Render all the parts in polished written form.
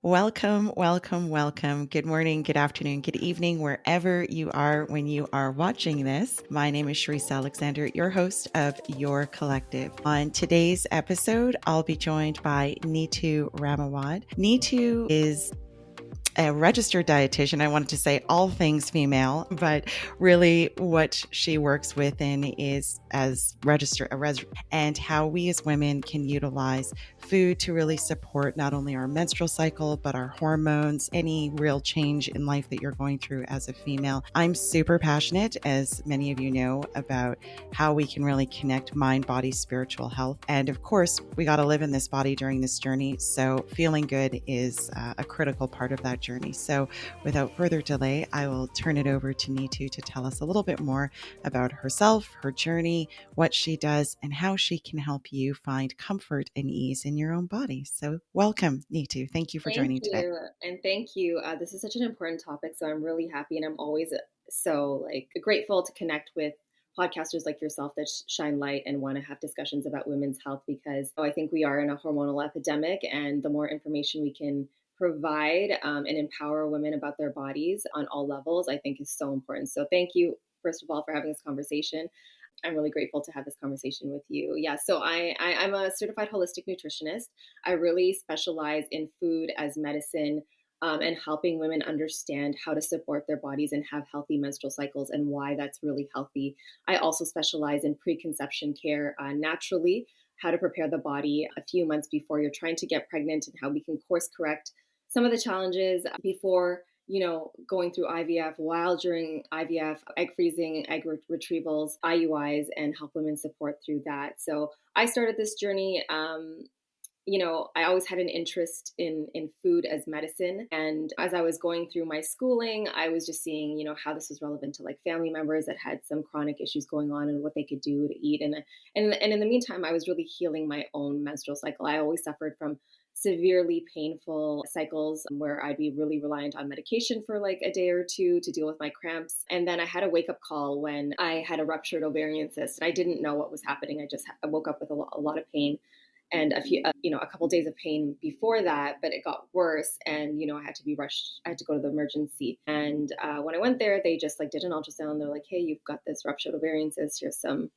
Welcome, welcome, welcome. Good morning, good afternoon, good evening, wherever you are when you are watching this. My name is Sherisse Alexander, your host of Your Collective. On today's episode, I'll be joined by Neetu Ramawad. Neetu is a registered dietitian. I wanted to say all things female, but really what she works within is as and how we as women can utilize food to really support not only our menstrual cycle, but our hormones, any real change in life that you're going through as a female. I'm super passionate, as many of you know, about how we can really connect mind, body, spiritual health. And of course, we got to live in this body during this journey. So feeling good is a critical part of that journey. So without further delay, I will turn it over to Neetu to tell us a little bit more about herself, her journey, what she does, and how she can help you find comfort and ease in your own body. So welcome, Neetu. Thank you for Thank joining today. you. And thank you. This is such an important topic. So I'm really happy and I'm always so grateful to connect with podcasters like yourself that shine light and want to have discussions about women's health because I think we are in a hormonal epidemic and the more information we can provide and empower women about their bodies on all levels, I think is so important. So thank you, first of all, for having this conversation. I'm really grateful to have this conversation with you. Yeah, so I'm a certified holistic nutritionist. I really specialize in food as medicine and helping women understand how to support their bodies and have healthy menstrual cycles and why that's really healthy. I also specialize in preconception care naturally, how to prepare the body a few months before you're trying to get pregnant and how we can course correct some of the challenges before going through IVF, while during IVF, egg freezing, egg retrievals, IUIs, and help women support through that. So I started this journey. I always had an interest in food as medicine. And as I was going through my schooling, I was just seeing, how this was relevant to like family members that had some chronic issues going on and what they could do to eat. And in the meantime, I was really healing my own menstrual cycle. I always suffered from severely painful cycles where I'd be really reliant on medication for like a day or two to deal with my cramps. And then I had a wake up call when I had a ruptured ovarian cyst. I didn't know what was happening. I woke up with a lot of pain and a couple of days of pain before that, but it got worse. And, I had to be rushed. I had to go to the emergency. And when I went there, they just like did an ultrasound. They're like, hey, you've got this ruptured ovarian cyst. Here's some,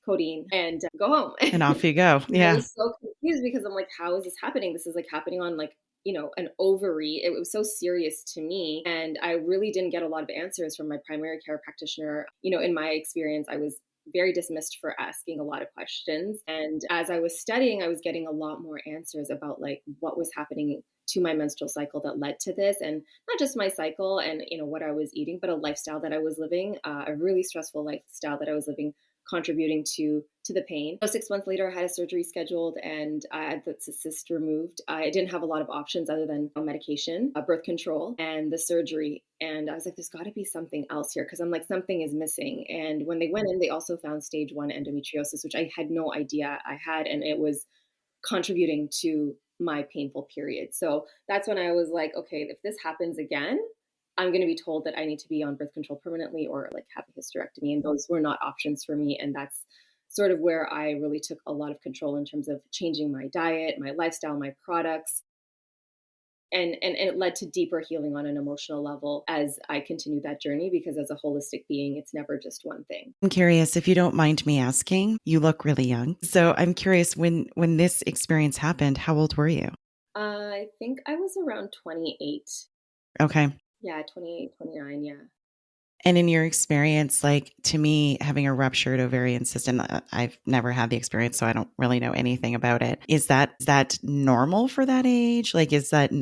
codeine and go home. And off you go. I Yeah. was so confused because I'm like, how is this happening? This is like happening on like, an ovary. It was so serious to me. And I really didn't get a lot of answers from my primary care practitioner. In my experience, I was very dismissed for asking a lot of questions. And as I was studying, I was getting a lot more answers about like what was happening to my menstrual cycle that led to this, and not just my cycle and what I was eating, but a lifestyle that I was living, a really stressful lifestyle that I was living, contributing to the pain. So 6 months later, I had a surgery scheduled and I had the cyst removed. I didn't have a lot of options other than medication, birth control, and the surgery. And I was like, there's got to be something else here because I'm like, something is missing. And when they went in, they also found stage 1 endometriosis, which I had no idea I had. And it was contributing to my painful period. So that's when I was like, okay, if this happens again, I'm going to be told that I need to be on birth control permanently or like have a hysterectomy. And those were not options for me. And that's sort of where I really took a lot of control in terms of changing my diet, my lifestyle, my products. And it led to deeper healing on an emotional level as I continued that journey, because as a holistic being, it's never just one thing. I'm curious, if you don't mind me asking, you look really young. So I'm curious, when this experience happened, how old were you? I think I was around 28. Okay. Yeah, 28, 29. Yeah. And in your experience, like to me, having a ruptured ovarian cyst, and I've never had the experience, so I don't really know anything about it. Is that normal for that age? Like, is that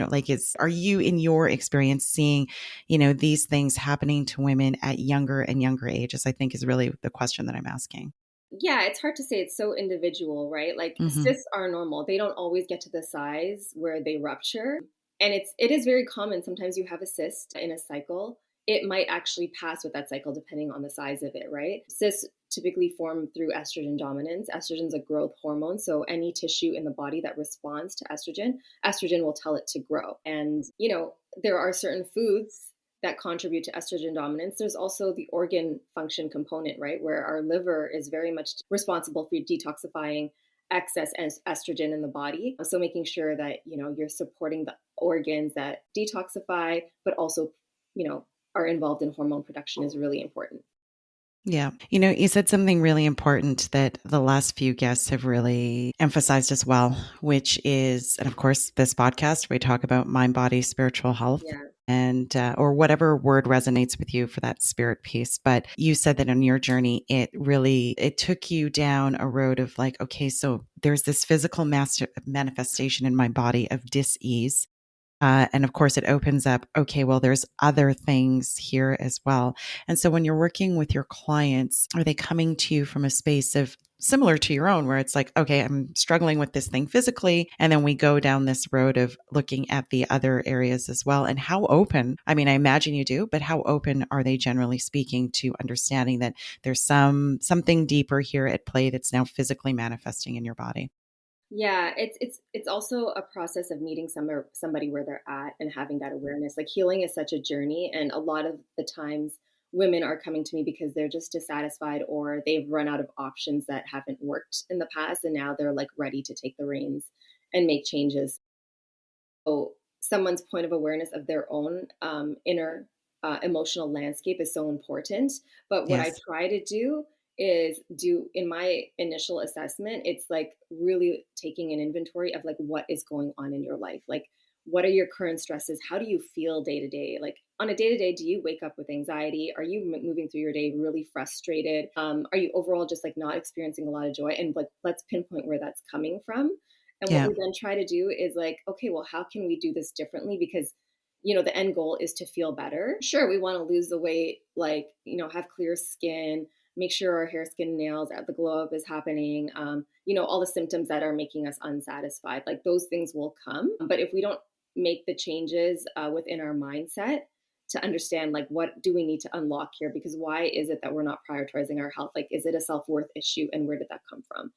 are you in your experience seeing, these things happening to women at younger and younger ages? I think is really the question that I'm asking. Yeah, it's hard to say. It's so individual, right? Like Hmm. cysts are normal. They don't always get to the size where they rupture. And it is very common. Sometimes you have a cyst in a cycle. It might actually pass with that cycle depending on the size of it, right? Cysts typically form through estrogen dominance. Estrogen is a growth hormone. So any tissue in the body that responds to estrogen will tell it to grow. And, there are certain foods that contribute to estrogen dominance. There's also the organ function component, right? Where our liver is very much responsible for detoxifying excess estrogen in the body. So making sure that, you're supporting the organs that detoxify, but also, you know, are involved in hormone production is really important. Yeah. You said something really important that the last few guests have really emphasized as well, which is, and of course, this podcast, we talk about mind, body, spiritual health. Yeah. And, or whatever word resonates with you for that spirit piece. But you said that on your journey, it took you down a road of like, okay, so there's this physical manifestation in my body of dis-ease. And of course, it opens up, okay, well, there's other things here as well. And so when you're working with your clients, are they coming to you from a space of similar to your own, where it's like, okay, I'm struggling with this thing physically. And then we go down this road of looking at the other areas as well. And how open, I mean, I imagine you do, but how open are they generally speaking to understanding that there's something deeper here at play that's now physically manifesting in your body? Yeah, it's also a process of meeting somebody where they're at and having that awareness. Like healing is such a journey, and a lot of the times women are coming to me because they're just dissatisfied or they've run out of options that haven't worked in the past, and now they're like ready to take the reins and make changes. So someone's point of awareness of their own inner emotional landscape is so important. But what I Yes. try to do is do in my initial assessment, it's like really taking an inventory of like what is going on in your life. Like, what are your current stresses? How do you feel day to day? Like on a day to day, do you wake up with anxiety? Are you moving through your day really frustrated? Are you overall just like not experiencing a lot of joy? And like, let's pinpoint where that's coming from. And what Yeah. we then try to do is like, okay, well, how can we do this differently? Because, you know, the end goal is to feel better. Sure, we want to lose the weight, like, you know, have clear skin, make sure our hair, skin, nails, the glow up is happening. You know, all the symptoms that are making us unsatisfied, like those things will come. But if we don't make the changes within our mindset to understand, like, what do we need to unlock here? Because why is it that we're not prioritizing our health? Like, is it a self worth issue? And where did that come from?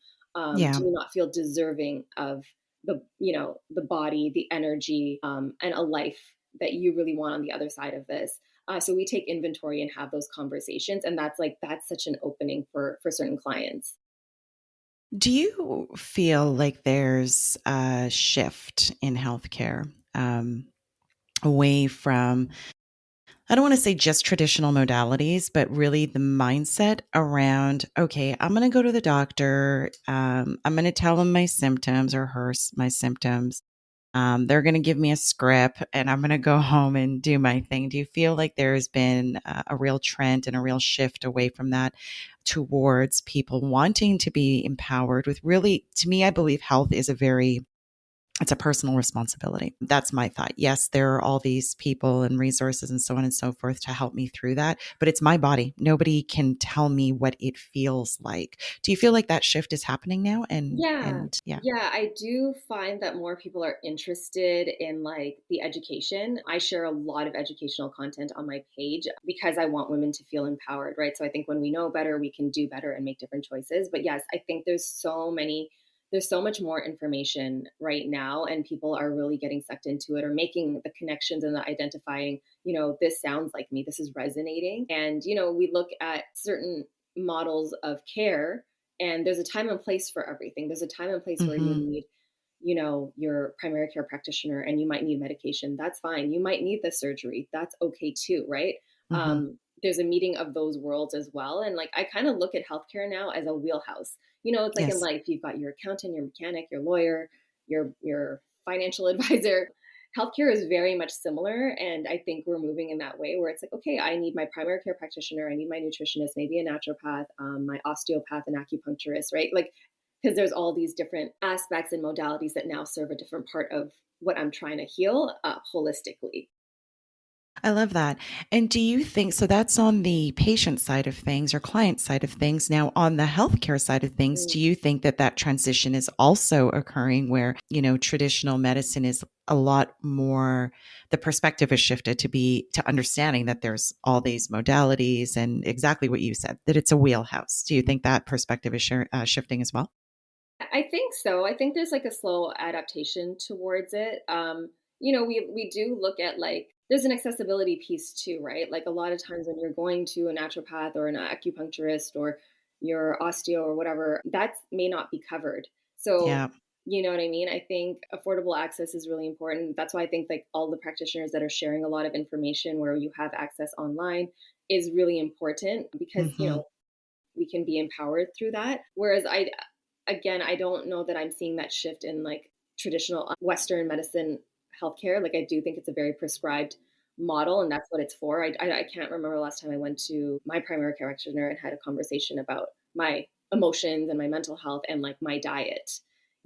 Yeah. Do you not feel deserving of the, you know, the body, the energy, and a life that you really want on the other side of this? So we take inventory and have those conversations, and that's such an opening for certain clients. Do you feel like there's a shift in healthcare away from, I don't want to say just traditional modalities, but really the mindset around, okay, I'm going to go to the doctor. I'm going to tell them my symptoms or my symptoms. They're going to give me a script and I'm going to go home and do my thing. Do you feel like there's been a real trend and a real shift away from that towards people wanting to be empowered with really, to me, I believe health is it's a personal responsibility. That's my thought. Yes, there are all these people and resources and so on and so forth to help me through that, but it's my body. Nobody can tell me what it feels like. Do you feel like that shift is happening now? Yeah. And yeah. Yeah, I do find that more people are interested in like the education. I share a lot of educational content on my page because I want women to feel empowered, right? So I think when we know better, we can do better and make different choices. But yes, I think there's so much more information right now, and people are really getting sucked into it or making the connections and the identifying, you know, this sounds like me, this is resonating. And, you know, we look at certain models of care, and there's a time and place for everything. There's a time and place where you Hmm. need, you know, your primary care practitioner and you might need medication. That's fine. You might need the surgery. That's okay too, right? Hmm. There's a meeting of those worlds as well. And like I kind of look at healthcare now as a wheelhouse. You know, it's like in Yes. life, you've got your accountant, your mechanic, your lawyer, your financial advisor. Healthcare is very much similar. And I think we're moving in that way where it's like, okay, I need my primary care practitioner, I need my nutritionist, maybe a naturopath, my osteopath, an acupuncturist, right? Like, because there's all these different aspects and modalities that now serve a different part of what I'm trying to heal holistically. I love that. And do you think so? That's on the patient side of things or client side of things. Now, on the healthcare side of things, Mm. do you think that that transition is also occurring where, traditional medicine is a lot more, the perspective has shifted to understanding that there's all these modalities and exactly what you said, that it's a wheelhouse. Do you think that perspective is shifting as well? I think so. I think there's like a slow adaptation towards it. You know, we do look at like there's an accessibility piece too, right? Like a lot of times when you're going to a naturopath or an acupuncturist or your osteo or whatever, that may not be covered. So Yeah. You know what I mean? I think affordable access is really important. That's why I think like all the practitioners that are sharing a lot of information where you have access online is really important because, Hmm. we can be empowered through that. Whereas again, I don't know that I'm seeing that shift in like traditional Western medicine healthcare. Like, I do think it's a very prescribed model, and that's what it's for. I can't remember the last time I went to my primary care practitioner and had a conversation about my emotions and my mental health and like my diet.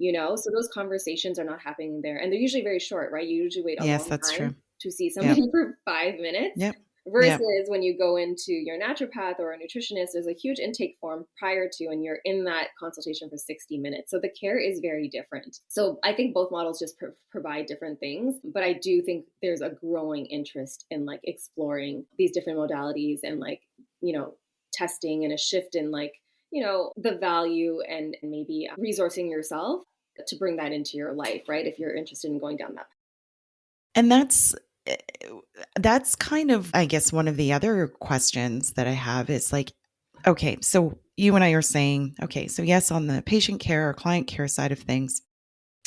So those conversations are not happening there, and they're usually very short, right? You usually wait a Yes, long that's time true. to see Yep. somebody for 5 minutes Yep. Yep. versus when you go into your naturopath or a nutritionist, there's a huge intake form prior to, and you're in that consultation for 60 minutes. So the care is very different. So I think both models just provide different things, but I do think there's a growing interest in like exploring these different modalities and like, you know, testing, and a shift in like, the value and maybe resourcing yourself to bring that into your life, right? If you're interested in going down that path. And eh, that's kind of, I guess, one of the other questions that I have is like, okay, so you and I are saying, okay, so yes, on the patient care or client care side of things,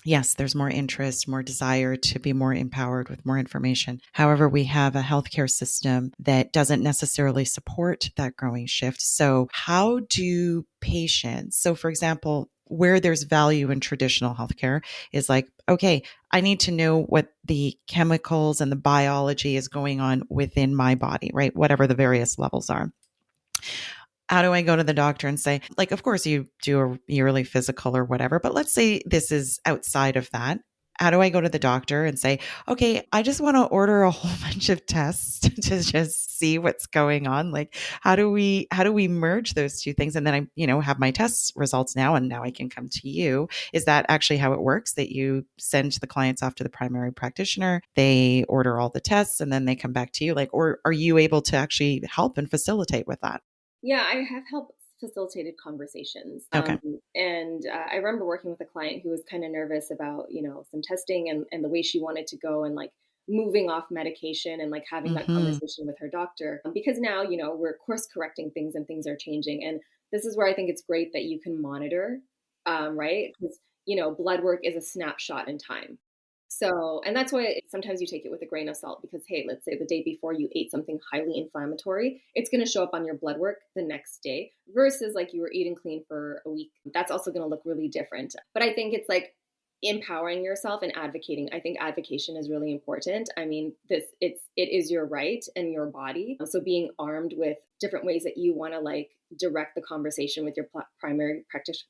yes, there's more interest, more desire to be more empowered with more information. However, we have a healthcare system that doesn't necessarily support that growing shift. So, how do patients, so for example, where there's value in traditional healthcare is like, okay, I need to know what the chemicals and the biology is going on within my body, right? Whatever the various levels are. How do I go to the doctor and say, like, of course you do a yearly physical or whatever, but let's say this is outside of that. How do I go to the doctor and say, okay, I just want to order a whole bunch of tests to just see what's going on? Like, how do we merge those two things? And then I, have my test results now, and now I can come to you. Is that actually how it works? That you send the clients off to the primary practitioner, they order all the tests, and then they come back to you? Like, or are you able to actually help and facilitate with that? Yeah, I have helped facilitated conversations. Okay. And I remember working with a client who was kind of nervous about, some testing and the way she wanted to go and like moving off medication and like having that Hmm. conversation with her doctor. Because now, we're course correcting things and things are changing. And this is where I think it's great that you can monitor, right? Because, blood work is a snapshot in time. So, and that's why sometimes you take it with a grain of salt because, hey, let's say the day before you ate something highly inflammatory, it's going to show up on your blood work the next day versus like you were eating clean for a week. That's also going to look really different. But I think it's like empowering yourself and advocating. I think advocation is really important. I mean, it is your right and your body. So being armed with different ways that you want to like direct the conversation with your primary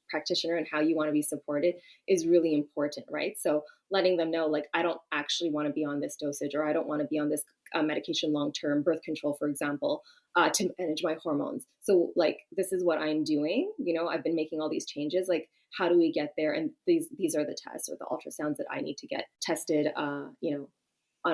practitioner and how you want to be supported is really important, right? So letting them know like, I don't actually want to be on this dosage, or I don't want to be on this medication long term, birth control for example, to manage my hormones. So like, this is what I'm doing. I've been making all these changes. Like, how do we get there? And these are the tests or the ultrasounds that I need to get tested, on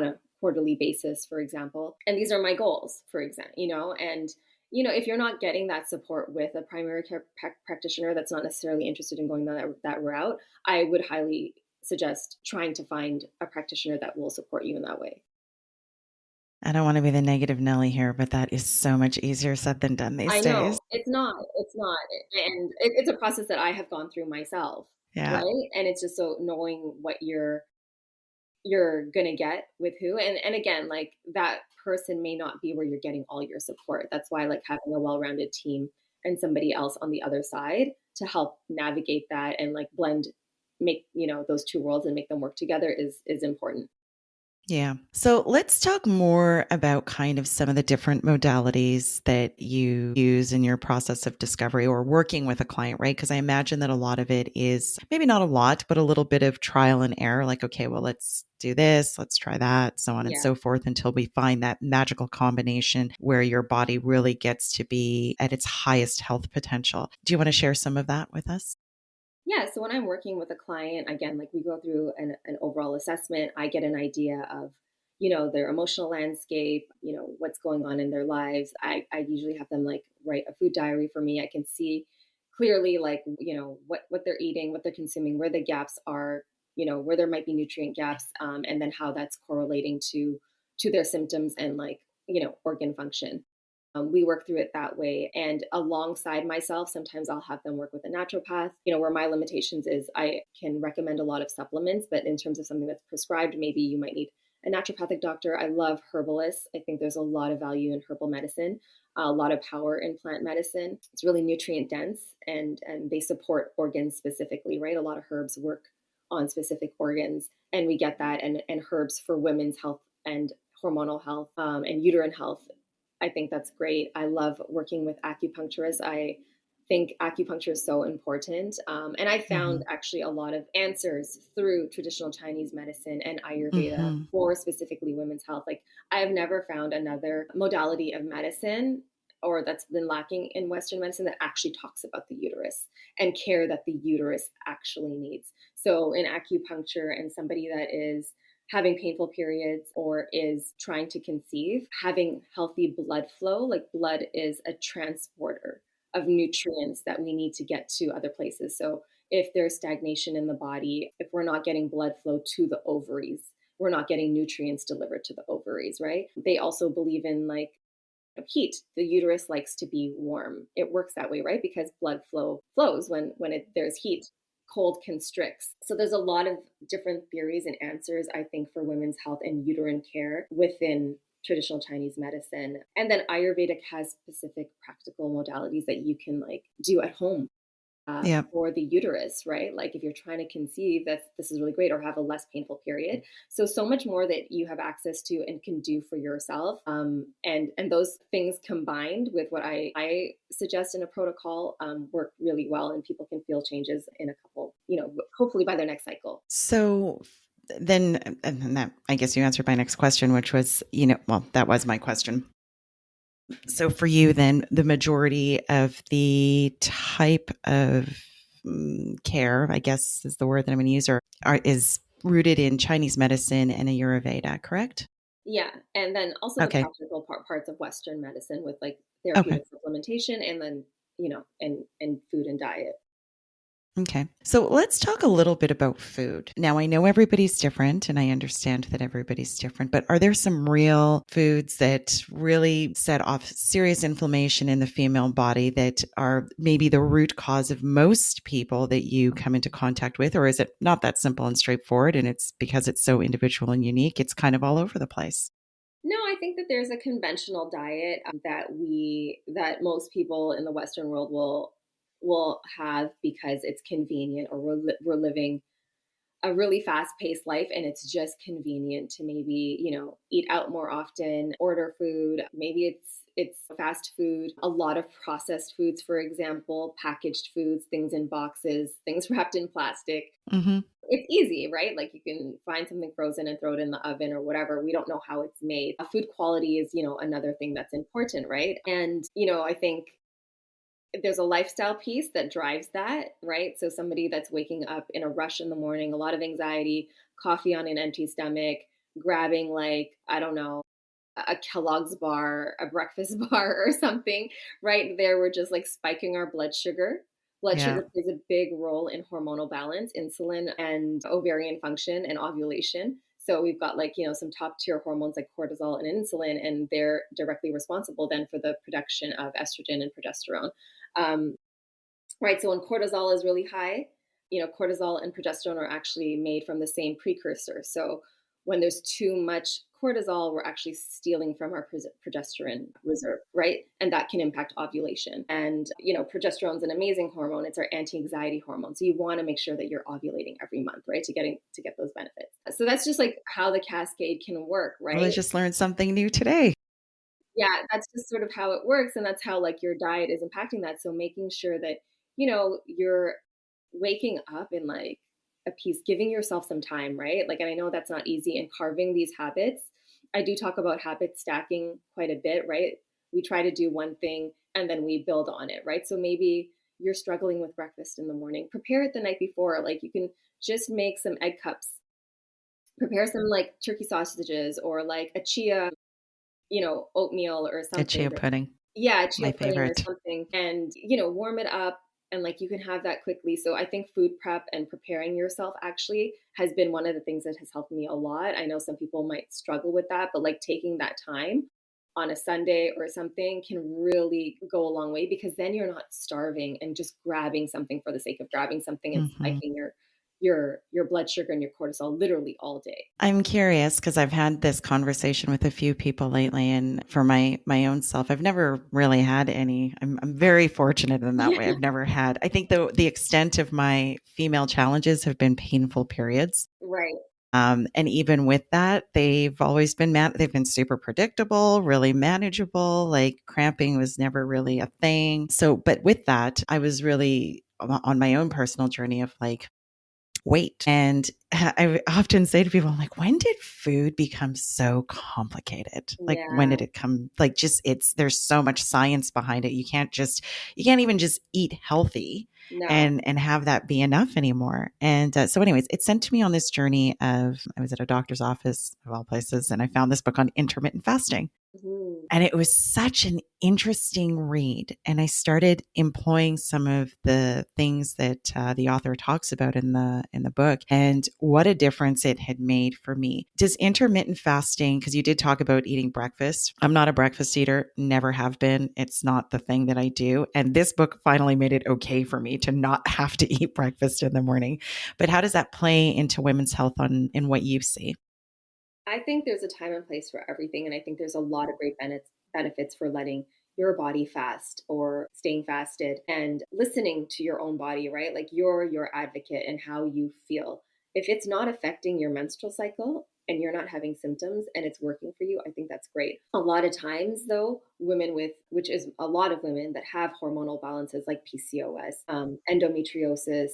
a quarterly basis, for example. And these are my goals, for example, and if you're not getting that support with a primary care practitioner that's not necessarily interested in going that route, I would highly suggest trying to find a practitioner that will support you in that way. I don't want to be the negative Nelly here, but that is so much easier said than done these I days. know it's not, and it's a process that I have gone through myself, Yeah. right? And it's just so knowing what you're gonna get with who, and again, like that person may not be where you're getting all your support. That's why like having a well-rounded team and somebody else on the other side to help navigate that and like blend, make those two worlds and make them work together is important. Yeah. So let's talk more about kind of some of the different modalities that you use in your process of discovery or working with a client, right? Because I imagine that a lot of it is maybe not a lot, but a little bit of trial and error. Like, okay, well, let's do this, let's try that, so on and Yeah. so forth until we find that magical combination where your body really gets to be at its highest health potential. Do you want to share some of that with us? Yeah, so when I'm working with a client, again, like we go through an overall assessment, I get an idea of, their emotional landscape, what's going on in their lives. I usually have them like write a food diary for me. I can see clearly like, what they're eating, what they're consuming, where the gaps are, where there might be nutrient gaps, and then how that's correlating to their symptoms and like, organ function. We work through it that way. And alongside myself, sometimes I'll have them work with a naturopath, where my limitations is I can recommend a lot of supplements, but in terms of something that's prescribed, maybe you might need a naturopathic doctor. I love herbalists. I think there's a lot of value in herbal medicine, a lot of power in plant medicine. It's really nutrient dense, and they support organs specifically, right? A lot of herbs work on specific organs, and we get that. And herbs for women's health and hormonal health, and uterine health. I think that's great. I love working with acupuncturists. I think acupuncture is so important. And I found actually a lot of answers through traditional Chinese medicine and Ayurveda Mm-hmm. for specifically women's health. Like, I have never found another modality of medicine or that's been lacking in Western medicine that actually talks about the uterus and care that the uterus actually needs. So in acupuncture, and somebody that is having painful periods or is trying to conceive, having healthy blood flow, like blood is a transporter of nutrients that we need to get to other places. So if there's stagnation in the body, if we're not getting blood flow to the ovaries, we're not getting nutrients delivered to the ovaries, right? They also believe in like heat. The uterus likes to be warm. It works that way, right? Because blood flows when there's heat. Cold constricts. So there's a lot of different theories and answers, I think, for women's health and uterine care within traditional Chinese medicine. And then Ayurvedic has specific practical modalities that you can like do at home Yeah. for the uterus, right? Like if you're trying to conceive, this is really great, or have a less painful period. So much more that you have access to and can do for yourself. And those things combined with what I suggest in a protocol work really well, and people can feel changes in a couple, hopefully by their next cycle. So then, and that, I guess you answered my next question, which was, well, that was my question. So for you, then, the majority of the type of care, I guess is the word that I'm going to use, is rooted in Chinese medicine and Ayurveda, correct? Yeah, and then also the Okay. practical parts of Western medicine with like Okay. therapeutic supplementation, and then and food and diet. Okay. So let's talk a little bit about food. Now, I know everybody's different and I understand that everybody's different, but are there some real foods that really set off serious inflammation in the female body that are maybe the root cause of most people that you come into contact with? Or is it not that simple and straightforward? And it's because it's so individual and unique, it's kind of all over the place. No, I think that there's a conventional diet that most people in the Western world will have because it's convenient, or we're living a really fast paced life, and it's just convenient to maybe, eat out more often, order food. Maybe it's fast food, a lot of processed foods, for example, packaged foods, things in boxes, things wrapped in plastic. Mm-hmm. It's easy, right? Like you can find something frozen and throw it in the oven or whatever. We don't know how it's made. Food quality is, another thing that's important, right? And, I think there's a lifestyle piece that drives that, right? So somebody that's waking up in a rush in the morning, a lot of anxiety, coffee on an empty stomach, grabbing like, I don't know, a Kellogg's bar, a breakfast bar or something, right there, we're just like spiking our blood sugar. Blood Yeah. sugar plays a big role in hormonal balance, insulin and ovarian function and ovulation. So we've got like, some top tier hormones like cortisol and insulin, and they're directly responsible then for the production of estrogen and progesterone. Um, right. So when cortisol is really high, cortisol and progesterone are actually made from the same precursor. So when there's too much cortisol, we're actually stealing from our progesterone reserve, right? And that can impact ovulation. And, progesterone is an amazing hormone. It's our anti-anxiety hormone. So you want to make sure that you're ovulating every month, right? To get those benefits. So that's just like how the cascade can work, Well, I right? just learned something new today. Yeah, that's just sort of how it works. And that's how like your diet is impacting that. So making sure that, you're waking up in like a piece, giving yourself some time, right? Like, and I know that's not easy, and carving these habits. I do talk about habit stacking quite a bit, right? We try to do one thing and then we build on it, right? So maybe you're struggling with breakfast in the morning, prepare it the night before. Like you can just make some egg cups, prepare some like turkey sausages or like a chia, oatmeal or A something. chia pudding, Yeah, my chia pudding or favorite. something, and, warm it up, and, like, you can have that quickly. So I think food prep and preparing yourself actually has been one of the things that has helped me a lot. I know some people might struggle with that, but, like, taking that time on a Sunday or something can really go a long way, because then you're not starving and just grabbing something for the sake of grabbing something and Mhm. spiking your blood sugar and your cortisol literally all day. I'm curious because I've had this conversation with a few people lately, and for my own self, I've never really had any. I'm very fortunate in that Yeah. way. I've never had. I think the extent of my female challenges have been painful periods. Right. And even with that, they've always been they've been super predictable, really manageable. Like cramping was never really a thing. So, but with that, I was really on my own personal journey of like weight. And I often say to people, I'm like, when did food become so complicated? Like, when Yeah. did it come? Like, just there's so much science behind it. You can't even just eat healthy No. and have that be enough anymore. And so, anyways, it sent me on this journey of I was at a doctor's office of all places, and I found this book on intermittent fasting. Mhm. And it was such an interesting read. And I started employing some of the things that the author talks about in the book, and what a difference it had made for me. Does intermittent fasting, because you did talk about eating breakfast. I'm not a breakfast eater, never have been. It's not the thing that I do. And this book finally made it okay for me to not have to eat breakfast in the morning. But how does that play into women's health in what you see? I think there's a time and place for everything, and I think there's a lot of great benefits for letting your body fast or staying fasted and listening to your own body, right? Like you're your advocate and how you feel. If it's not affecting your menstrual cycle and you're not having symptoms and it's working for you, I think that's great. A lot of times, though, women with, which is a lot of women that have hormonal balances like PCOS, endometriosis,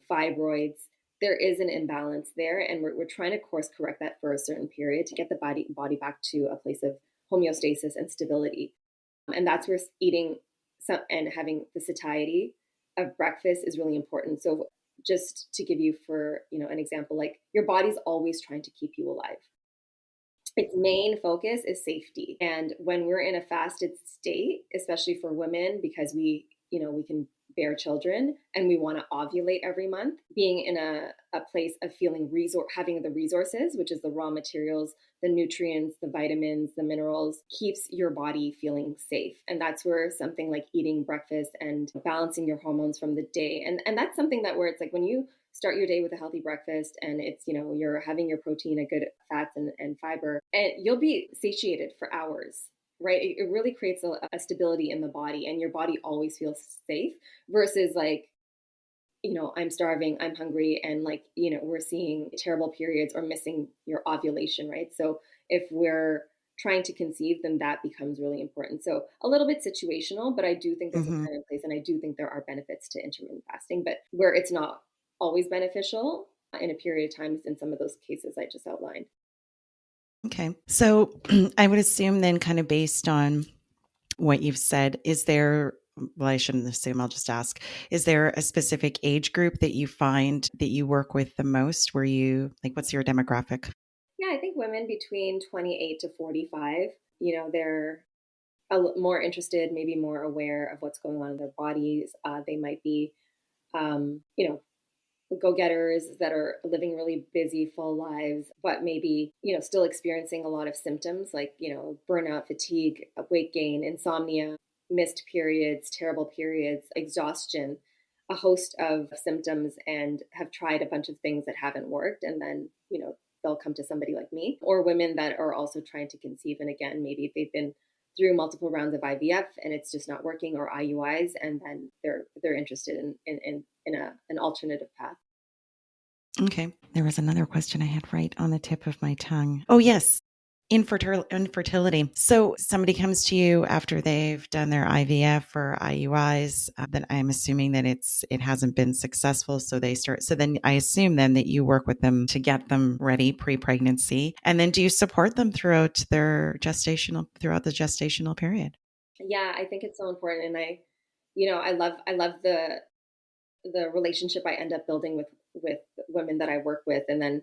fibroids, there is an imbalance there, and we're trying to course correct that for a certain period to get the body back to a place of homeostasis and stability. And that's where eating and having the satiety of breakfast is really important. So just to give you for an example, like your body's always trying to keep you alive. Its main focus is safety. And when we're in a fasted state, especially for women, because we can bear children and we want to ovulate every month, being in a place of feeling having the resources, which is the raw materials, the nutrients, the vitamins, the minerals, keeps your body feeling safe. And that's where something like eating breakfast and balancing your hormones from the day. And that's something that where it's like when you start your day with a healthy breakfast and it's you're having your protein, a good fats and fiber, and you'll be satiated for hours, right? It really creates a stability in the body, and your body always feels safe versus like I'm starving, I'm hungry, and like we're seeing terrible periods or missing your ovulation, right? So if we're trying to conceive, then that becomes really important. So a little bit situational, but I do think there's a Mm-hmm. time and place, and I do think there are benefits to intermittent fasting, but where it's not always beneficial in a period of time is in some of those cases I just outlined. Okay. So I would assume then, kind of based on what you've said, is there, well, I shouldn't assume, I'll just ask, is there a specific age group that you find that you work with the most? Where you, like, what's your demographic? Yeah, I think women between 28 to 45, they're more interested, maybe more aware of what's going on in their bodies. They might be, um, you know, go-getters that are living really busy, full lives, but maybe, still experiencing a lot of symptoms like, burnout, fatigue, weight gain, insomnia, missed periods, terrible periods, exhaustion, a host of symptoms, and have tried a bunch of things that haven't worked. And then, they'll come to somebody like me, or women that are also trying to conceive. And again, maybe they've been through multiple rounds of IVF and it's just not working, or IUIs, and then they're interested in an alternative path. Okay. There was another question I had right on the tip of my tongue. Oh, yes. Infertility. So somebody comes to you after they've done their IVF or IUIs, then I'm assuming that it hasn't been successful. So they start, so then I assume then that you work with them to get them ready pre-pregnancy. And then do you support them throughout throughout the gestational period? Yeah, I think it's so important, and I love the relationship I end up building with women that I work with, and then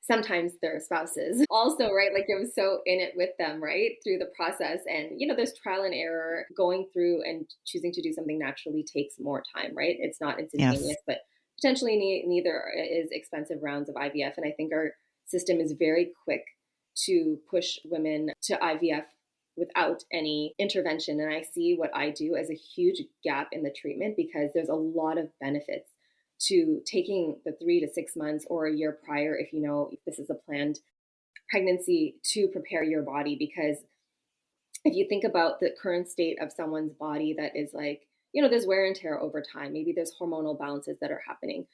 sometimes their spouses also, right? Like I'm so in it with them, right, through the process, and there's trial and error. Going through and choosing to do something naturally takes more time, right? It's not Yes. instantaneous, but potentially neither is expensive rounds of IVF, and I think our system is very quick to push women to IVF without any intervention. And I see what I do as a huge gap in the treatment, because there's a lot of benefits to taking the 3 to 6 months or a year prior, if you know if this is a planned pregnancy, to prepare your body. Because if you think about the current state of someone's body, that is like, there's wear and tear over time. Maybe there's hormonal balances that are happening.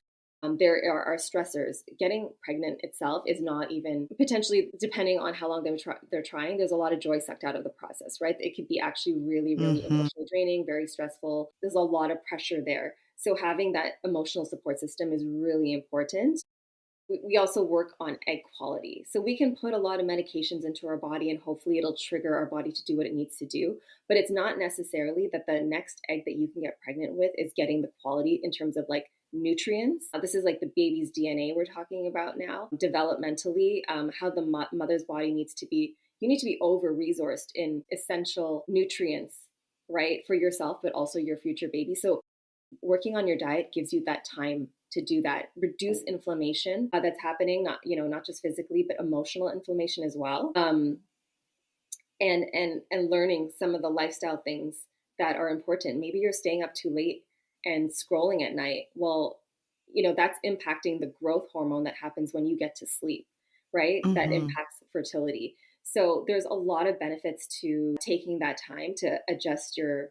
There are stressors. Getting pregnant itself is not even, potentially, depending on how long they're trying, there's a lot of joy sucked out of the process, right? It could be actually really, really Mm-hmm. emotionally draining, very stressful. There's a lot of pressure there. So having that emotional support system is really important. We also work on egg quality. So we can put a lot of medications into our body and hopefully it'll trigger our body to do what it needs to do. But it's not necessarily that the next egg that you can get pregnant with is getting the quality in terms of like nutrients. This is like the baby's DNA we're talking about now. Developmentally, how the mother's body needs to be, you need to be over resourced in essential nutrients, right, for yourself, but also your future baby. So working on your diet gives you that time to do that, reduce inflammation that's happening, not just physically but emotional inflammation as well. And learning some of the lifestyle things that are important. Maybe you're staying up too late and scrolling at night. Well, that's impacting the growth hormone that happens when you get to sleep, right? That Mm-hmm. impacts fertility. So there's a lot of benefits to taking that time to adjust your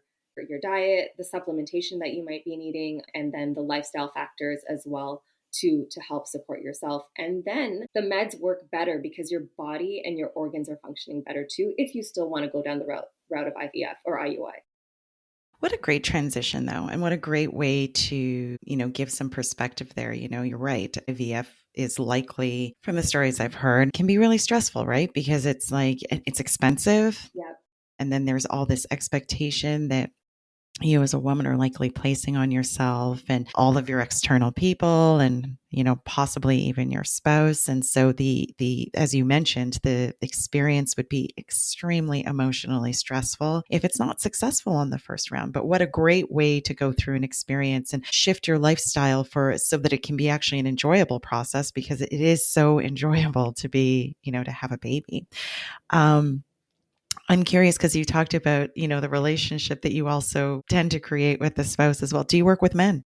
diet, the supplementation that you might be needing, and then the lifestyle factors as well to help support yourself. And then the meds work better because your body and your organs are functioning better too, if you still want to go down the route of IVF or IUI. What a great transition, though, and what a great way to, give some perspective there. You're right. IVF is likely, from the stories I've heard, can be really stressful, right? Because it's like, it's expensive. Yeah. And then there's all this expectation that you as a woman are likely placing on yourself and all of your external people and possibly even your spouse. And so the as you mentioned, the experience would be extremely emotionally stressful if it's not successful on the first round. But what a great way to go through an experience and shift your lifestyle so that it can be actually an enjoyable process, because it is so enjoyable to be to have a baby. I'm curious because you talked about, the relationship that you also tend to create with the spouse as well. Do you work with men?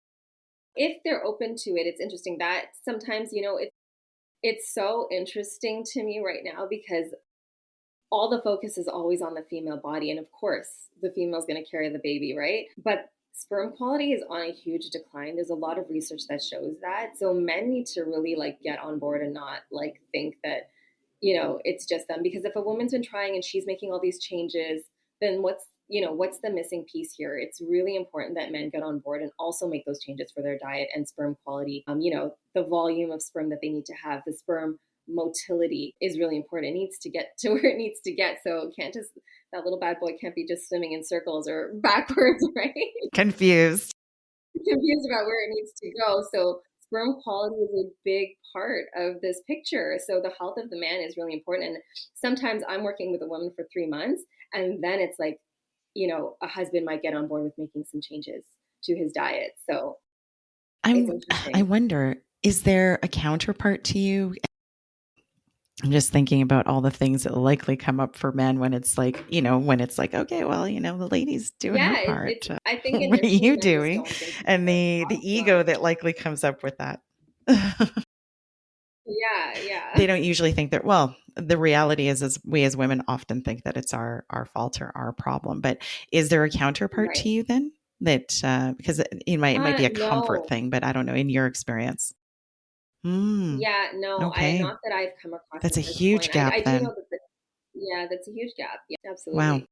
If they're open to it, it's interesting that sometimes, it's so interesting to me right now, because all the focus is always on the female body. And of course, the female's going to carry the baby, right? But sperm quality is on a huge decline. There's a lot of research that shows that. So men need to really like get on board and not like think that, it's just them. Because if a woman's been trying and she's making all these changes, then what's the missing piece here? It's really important that men get on board and also make those changes for their diet and sperm quality. The volume of sperm that they need to have, the sperm motility is really important. It needs to get to where it needs to get. So it can't just, that little bad boy can't be just swimming in circles or backwards, right? Confused. Confused about where it needs to go. So sperm quality is a big part of this picture. So the health of the man is really important. And sometimes I'm working with a woman for 3 months, and then it's like, a husband might get on board with making some changes to his diet. So it's I interesting. wonder, is there a counterpart to you? I'm just thinking about all the things that will likely come up for men when it's like, okay, well, the lady's doing her Yeah, it's part. I think What are initially you men just doing? don't think And about the it. Well, ego that likely comes up with that. yeah, They yeah. don't usually think that, well, the reality is we as women often think that it's our fault or our problem. But is there a counterpart to Right. you then, that because it might be a comfort No. thing, but I don't know, in your experience? Hmm. Yeah, no, I Okay. not that I've come across That's at a this huge point. I gap do then. know that yeah, that's a huge gap. Yeah, Wow. absolutely.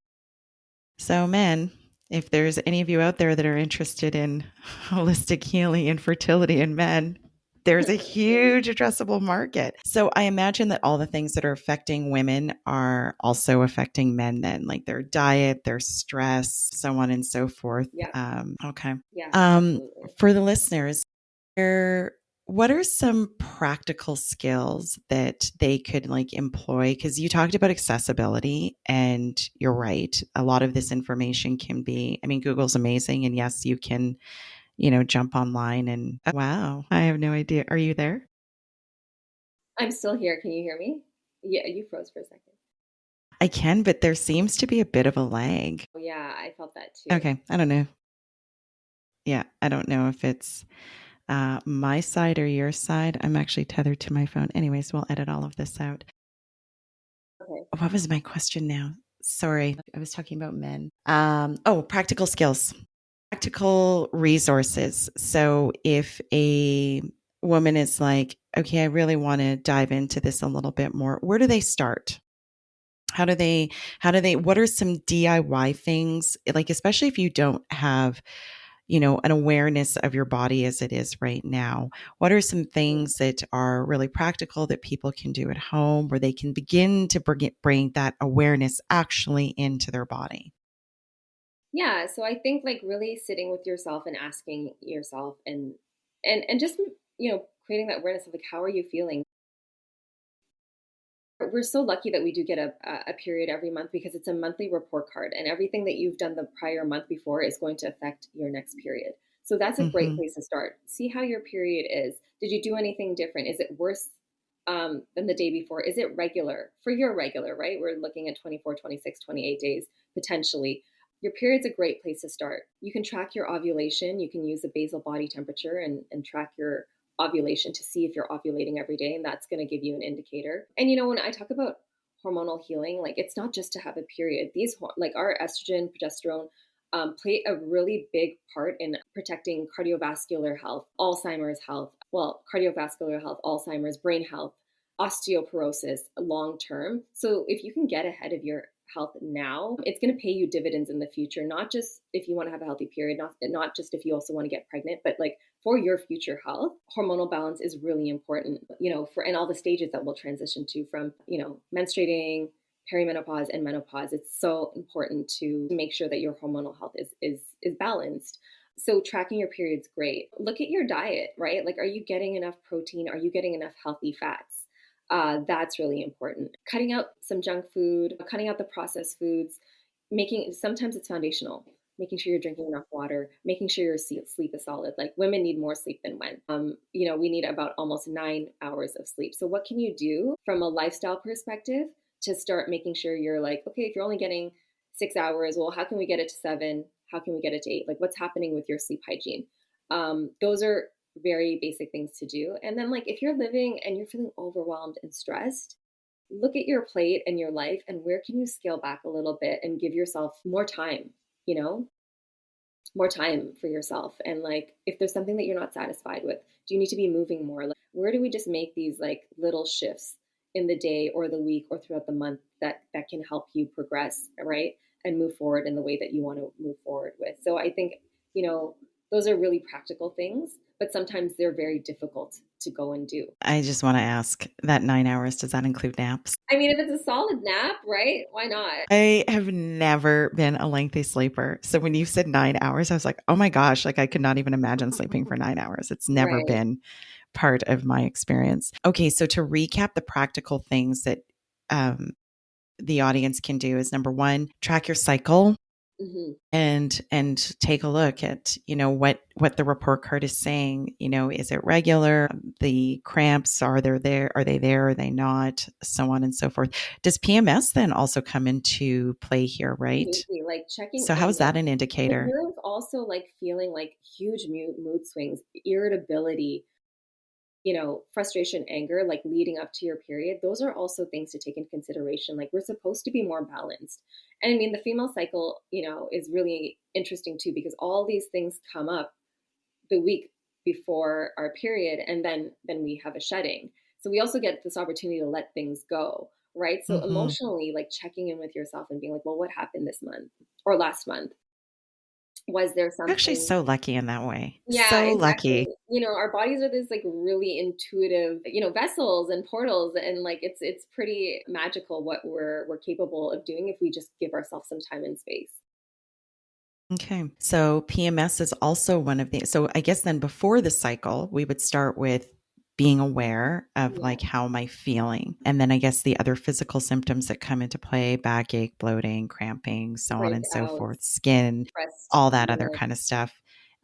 So, men, if there's any of you out there that are interested in holistic healing and fertility in men, there's a Please. huge addressable market. So, I imagine that all the things that are affecting women are also affecting men, then, like their diet, their stress, so on and so forth. Yeah, Okay. yeah, Um, absolutely. for the listeners, what are some practical skills that they could like employ? Because you talked about accessibility, and you're right. A lot of this information can be, I mean, Google's amazing. And yes, you can, jump online and, oh, wow, I have no idea. Are you there? I'm still here. Can you hear me? Yeah, you froze for a second. I can, but there seems to be a bit of a lag. Oh, yeah, I felt that too. Okay, I don't know. Yeah, I don't know if it's my side or your side. I'm actually tethered to my phone. Anyways, we'll edit all of this out. Okay. What was my question now? Sorry, I was talking about men. Practical skills, practical resources. So if a woman is like, okay, I really want to dive into this a little bit more, where do they start? How do they, what are some DIY things? Like, especially if you don't have, an awareness of your body as it is right now. What are some things that are really practical that people can do at home where they can begin to bring that awareness actually into their body? Yeah, so I think like really sitting with yourself and asking yourself and just creating that awareness of like how are you feeling? We're so lucky that we do get a period every month because it's a monthly report card, and everything that you've done the prior month before is going to affect your next period. So that's a great Mm-hmm. place to start. See how your period is. Did you do anything different? Is it worse than the day before? Is it regular? For your regular, right? We're looking at 24, 26, 28 days potentially. Your period's a great place to start. You can track your ovulation. You can use a basal body temperature and track your ovulation to see if you're ovulating every day, and that's going to give you an indicator. And when I talk about hormonal healing, like it's not just to have a period. These like our estrogen, progesterone play a really big part in protecting cardiovascular health, Alzheimer's health, well, cardiovascular health, Alzheimer's, brain health, osteoporosis long term. So if you can get ahead of your health now, it's going to pay you dividends in the future, not just if you want to have a healthy period, not just if you also want to get pregnant, but like for your future health. Hormonal balance is really important, for and all the stages that we'll transition to from, menstruating, perimenopause and menopause. It's so important to make sure that your hormonal health is balanced. So tracking your period's great. Look at your diet, right? Like, are you getting enough protein? Are you getting enough healthy fats? That's really important. Cutting out some junk food, cutting out the processed foods, making sometimes it's foundational. Making sure you're drinking enough water, making sure your sleep is solid. Like women need more sleep than men. We need about almost 9 hours of sleep. So what can you do from a lifestyle perspective to start making sure you're like, okay, if you're only getting 6 hours, well, how can we get it to 7? How can we get it to 8? Like what's happening with your sleep hygiene? Those are very basic things to do. And then like if you're living and you're feeling overwhelmed and stressed, look at your plate and your life and where can you scale back a little bit and give yourself more time, you know, more time for yourself. And like if there's something that you're not satisfied with, do you need to be moving more? Like where do we just make these like little shifts in the day or the week or throughout the month that can help you progress, right? And move forward in the way that you want to move forward with. So I think, those are really practical things, but sometimes they're very difficult to go and do. I just want to ask, that 9 hours, does that include naps? I mean, if it's a solid nap, right? Why not? I have never been a lengthy sleeper. So when you said 9 hours, I was like, oh my gosh, like I could not even imagine sleeping for 9 hours. It's never Right. been part of my experience. Okay, so to recap the practical things that um, the audience can do is number one, track your cycle Hmm. and take a look at what the report card is saying. Is it regular? The cramps, are they there, are they not, so on and so forth. Does PMS then also come into play here, right? Absolutely. Like checking So how in. is that an If indicator? you're also like feeling like huge mood swings, irritability, frustration, anger, like leading up to your period, those are also things to take into consideration. Like we're supposed to be more balanced. And I mean, the female cycle, is really interesting too, because all these things come up the week before our period, and then we have a shedding. So we also get this opportunity to let things go, right? So Mm-hmm. emotionally, like checking in with yourself and being like, well, what happened this month or last month? Was there Actually, something? so lucky in that way. Yeah, So exactly. lucky. Our bodies are this like really intuitive, vessels and portals, and like it's pretty magical what we're capable of doing if we just give ourselves some time and space. Okay. So PMS is also one of the, so I guess then before the cycle, we would start with being aware of Yeah, like, how am I feeling? And then I guess the other physical symptoms that come into play, backache, bloating, cramping, so on and so forth, breakouts, skin, depressed all that other mood. kind of stuff.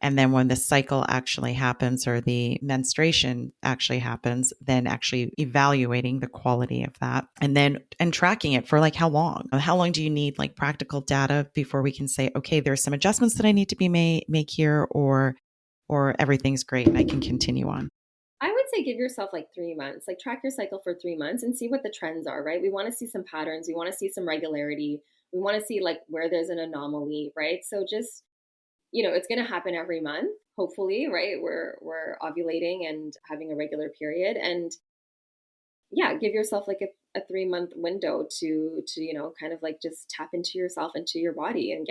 And then when the cycle actually happens or the menstruation actually happens, then actually evaluating the quality of that and tracking it for like how long? How long do you need like practical data before we can say, okay, there's some adjustments that I need to be make here, or everything's great and I can continue on? I would say give yourself like 3 months, like track your cycle for 3 months and see what the trends are, right? We want to see some patterns. We want to see some regularity. We want to see like where there's an anomaly, right? So just, it's going to happen every month, hopefully, right? We're ovulating and having a regular period. And yeah, give yourself like a 3 month window to, kind of like just tap into yourself, into your body and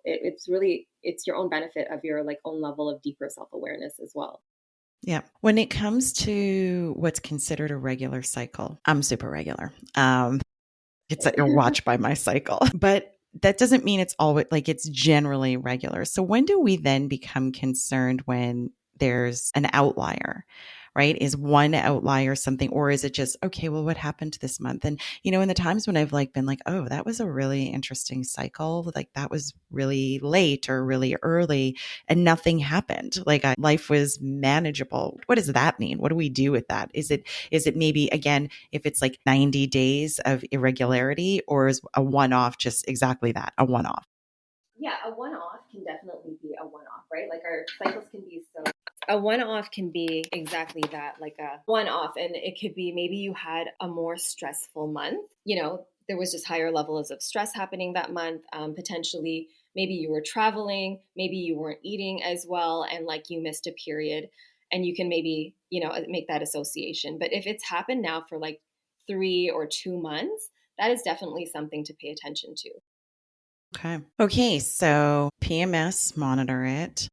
it's your own benefit of your like own level of deeper self-awareness as well. Yeah. When it comes to what's considered a regular cycle, I'm super regular. It's a watch by my cycle, but that doesn't mean it's always like it's generally regular. So when do we then become concerned when there's an outlier? Right? Is one outlier something, or is it just, okay, well, what happened this month? And, in the times when I've like been like, oh, that was a really interesting cycle, like that was really late or really early and nothing happened. Like life was manageable. What does that mean? What do we do with that? Is it maybe, again, if it's like 90 days of irregularity, or is a one off just exactly that, a one off? Yeah, a one off can definitely be a one off, right? Like our cycles can be so. A one off can be exactly that, like a one off. And it could be maybe you had a more stressful month. There was just higher levels of stress happening that month. Potentially, maybe you were traveling, maybe you weren't eating as well, and like you missed a period. And you can maybe, make that association. But if it's happened now for like 3 or 2 months, that is definitely something to pay attention to. Okay. Okay. So PMS, monitor it.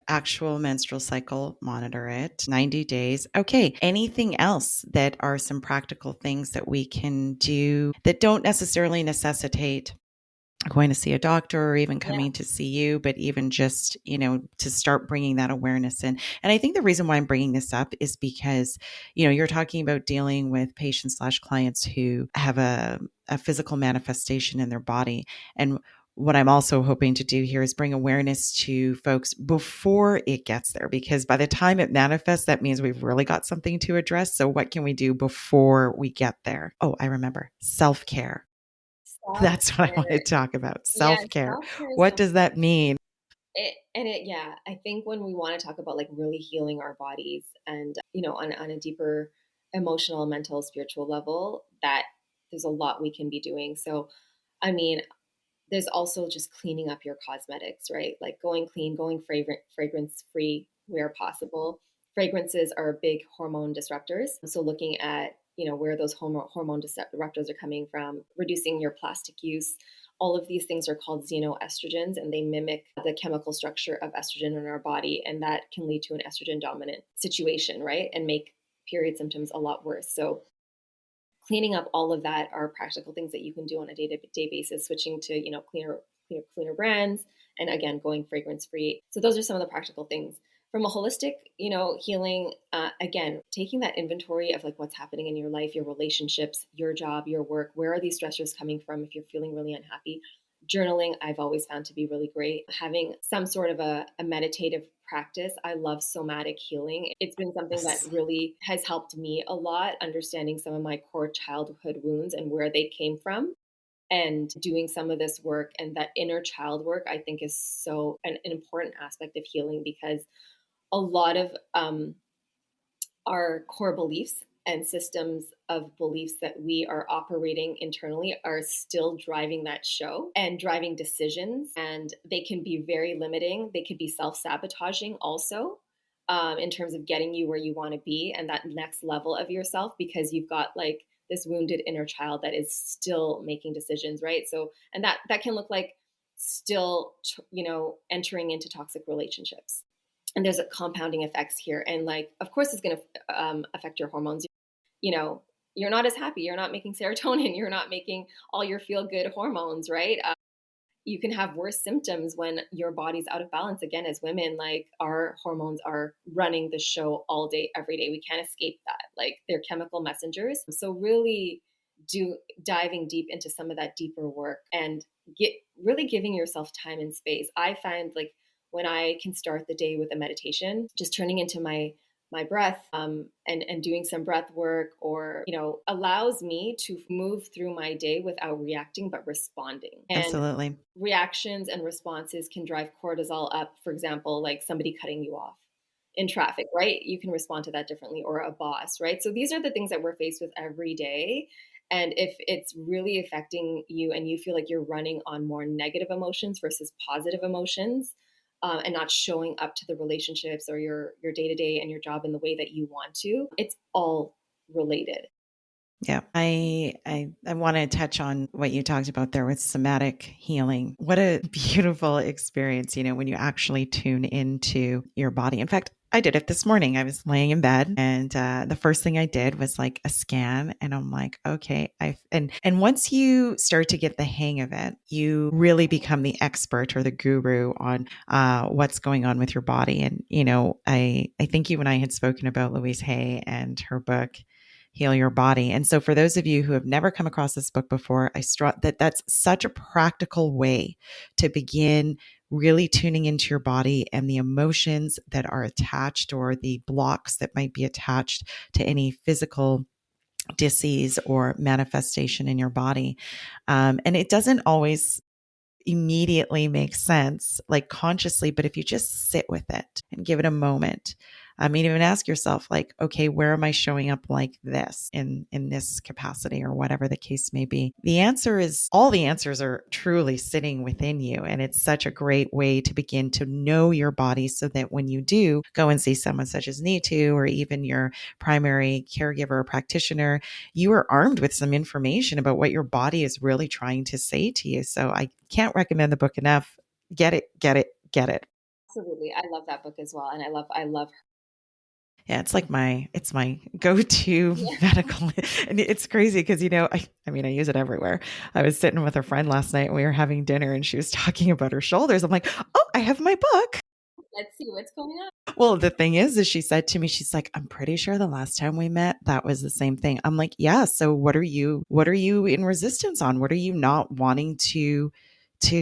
Actual menstrual cycle, monitor it. 90 days. Okay. Anything else that are some practical things that we can do that don't necessarily necessitate going to see a doctor or even Yeah. coming to see you, but even just, to start bringing that awareness in. And I think the reason why I'm bringing this up is because, you're talking about dealing with patients slash clients who have a physical manifestation in their body. And what I'm also hoping to do here is bring awareness to folks before it gets there, because by the time it manifests, that means we've really got something to address. So what can we do before we get there? Oh, I remember self-care. Self That's what I want to care. talk about. Yeah, Self-care. self care is What does something. that mean? Yeah, I think when we want to talk about like really healing our bodies and, on a deeper emotional, mental, spiritual level, that there's a lot we can be doing. So, I mean, there's also just cleaning up your cosmetics, right? Like going clean, going fragrance free where possible. Fragrances are big hormone disruptors. So looking at, where those hormone disruptors are coming from, reducing your plastic use. All of these things are called xenoestrogens, and they mimic the chemical structure of estrogen in our body. And that can lead to an estrogen dominant situation, right? And make period symptoms a lot worse. So cleaning up all of that are practical things that you can do on a day-to-day basis, switching to cleaner brands, and again going fragrance free. So those are some of the practical things from a holistic healing. Again, taking that inventory of like what's happening in your life, your relationships, your job, your work. Where are these stressors coming from? If you're feeling really unhappy, journaling I've always found to be really great. Having some sort of a meditative practice. I love somatic healing. It's been something that Yes. really has helped me a lot, understanding some of my core childhood wounds and where they came from. And doing some of this work and that inner child work, I think, is so an important aspect of healing, because a lot of our core beliefs and systems of beliefs that we are operating internally are still driving that show and driving decisions. And they can be very limiting. They could be self sabotaging also, in terms of getting you where you want to be and that next level of yourself, because you've got like this wounded inner child that is still making decisions, right? So, and that can look like still, entering into toxic relationships, and there's a compounding effects here, and like of course it's going to affect your hormones. you know you're not as happy, you're not making serotonin, you're not making all your feel good hormones, right? You can have worse symptoms when your body's out of balance. Again, as women, like our hormones are running the show all day every day, we can't escape that. Like they're chemical messengers. So really do diving deep into some of that deeper work and get really giving yourself time and space. I find like when I can start the day with a meditation, just turning into my breath, and doing some breath work, or allows me to move through my day without reacting but responding. And Absolutely. reactions and responses can drive cortisol up. For example, like somebody cutting you off in traffic, right? You can respond to that differently, or a boss, right? So these are the things that we're faced with every day. And if it's really affecting you and you feel like you're running on more negative emotions versus positive emotions, and not showing up to the relationships or your day to day and your job in the way that you want to, it's all related. Yeah. I want to touch on what you talked about there with somatic healing. What a beautiful experience, when you actually tune into your body. In fact, I did it this morning. I was laying in bed, and the first thing I did was like a scan, and I'm like, okay, and once you start to get the hang of it, you really become the expert or the guru on what's going on with your body. And I think you and I had spoken about Louise Hay and her book Heal Your Body. And so for those of you who have never come across this book before, I stress that that's such a practical way to begin really tuning into your body and the emotions that are attached, or the blocks that might be attached to any physical disease or manifestation in your body. And it doesn't always immediately make sense, like consciously, but if you just sit with it and give it a moment, I mean, even ask yourself, like, okay, where am I showing up like this in this capacity, or whatever the case may be? The answer is, all the answers are truly sitting within you. And it's such a great way to begin to know your body, so that when you do go and see someone such as Neetu, or even your primary caregiver or practitioner, you are armed with some information about what your body is really trying to say to you. So I can't recommend the book enough. Get it, get it, get it. Absolutely. I love that book as well. And I love her. Yeah, it's my go-to Yeah. medical. And it's crazy because, I mean, I use it everywhere. I was sitting with a friend last night and we were having dinner, and she was talking about her shoulders. I'm like, oh, I have my book. Let's see what's going on. Well, the thing is she said to me, she's like, I'm pretty sure the last time we met, that was the same thing. I'm like, yeah. So what are you in resistance on? What are you not wanting to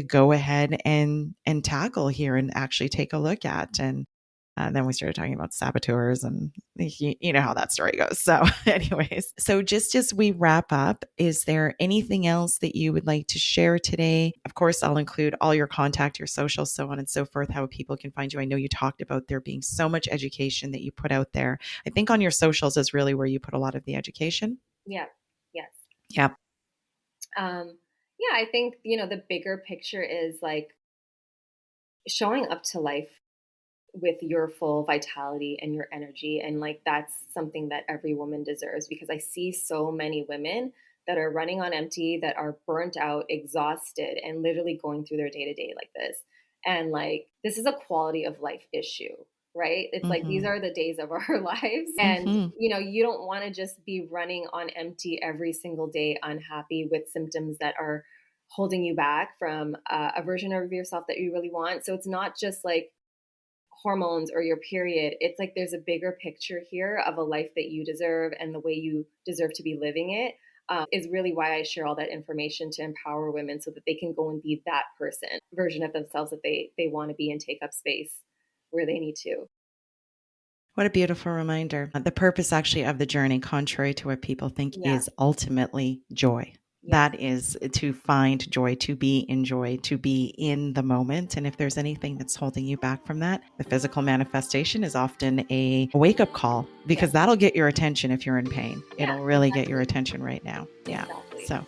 go ahead and tackle here and actually take a look at? And then we started talking about saboteurs, and you know how that story goes. So, anyways, so just as we wrap up, is there anything else that you would like to share today? Of course, I'll include all your contact, your socials, so on and so forth, how people can find you. I know you talked about there being so much education that you put out there. I think on your socials is really where you put a lot of the education. Yeah. Yes. Yep. Yeah, I think, the bigger picture is like showing up to life with your full vitality and your energy. And like, that's something that every woman deserves, because I see so many women that are running on empty, that are burnt out, exhausted, and literally going through their day to day like this. And like, this is a quality of life issue, right? It's like, these Mm-hmm. are the days of our lives. And, Mm-hmm. you don't want to just be running on empty every single day, unhappy with symptoms that are holding you back from a version of yourself that you really want. So it's not just like hormones or your period. It's like there's a bigger picture here of a life that you deserve, and the way you deserve to be living it, is really why I share all that information, to empower women so that they can go and be that person version of themselves that they want to be, and take up space where they need to. What a beautiful reminder. The purpose actually of the journey, contrary to what people think, Yeah. is ultimately joy. Yes. That is to find joy, to be in joy, to be in the moment. And if there's anything that's holding you back from that, the physical manifestation is often a wake up call, Yes. because that'll get your attention if you're in pain. Yeah. It'll really get your Exactly. attention right now. Yeah. Exactly. So.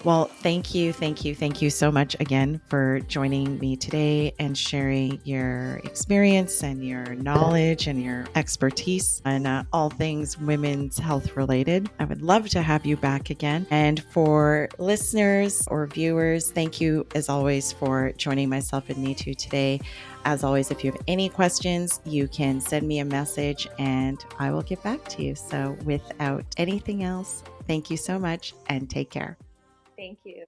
Well, thank you, thank you, thank you so much again for joining me today and sharing your experience and your knowledge and your expertise on all things women's health related. I would love to have you back again. And for listeners or viewers, thank you as always for joining myself and Neetu today. As always, if you have any questions, you can send me a message and I will get back to you. So without anything else, thank you so much and take care. Thank you.